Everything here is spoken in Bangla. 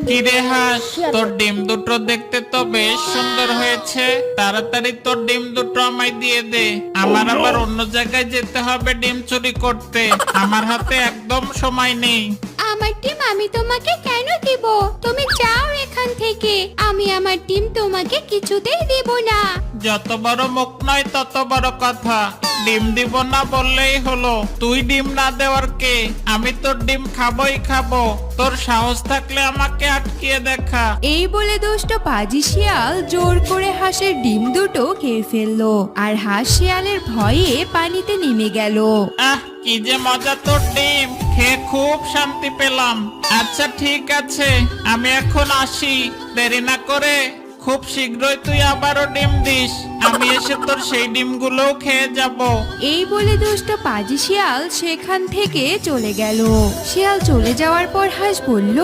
কিরে হাঁস, তোর ডিম দুটো দেখতে তো বেশ সুন্দর হয়েছে। তাড়াতাড়ি তোর ডিম দুটো আমায় দিয়ে দে। আমার আবার অন্য জায়গায় যেতে হবে ডিম চুরি করতে। আমার হাতে একদম সময় নেই। আমার ডিম আমি তোমাকে কেন দিব? তুমি যাও এখান থেকে। আমি আমার ডিম তোমাকে কিছুতেই দেব না। যত বড় মুখ নয় তত বড় কথা। ডিম দিব না বললেই হলো। তুই ডিম না দেওয়ার কে? আমি তোর ডিম খাবোই খাবো। তোর সাহস থাকলে আমাকে আটকিয়ে দেখা। এই বলে দুষ্ট পাজি শিয়াল জোর করে হাঁসের ডিম দুটো খেয়ে ফেললো, আর হাঁস শিয়ালের ভয়ে পানিতে নেমে গেল। আহ, কি যে মজা তোর ডিম খেয়ে খুব শান্তি পেলাম। আচ্ছা ঠিক আছে, আমি এখন আসি। দেরি না করে খুব শীঘ্রই তুই আবারও ডিম দিস। আমি এসে তোর সেই ডিমগুলোও খেয়ে যাব। এই বলে দুষ্ট পাজি শিয়াল সেখান থেকে চলে গেল। শিয়াল চলে যাওয়ার পর হাঁস বলল,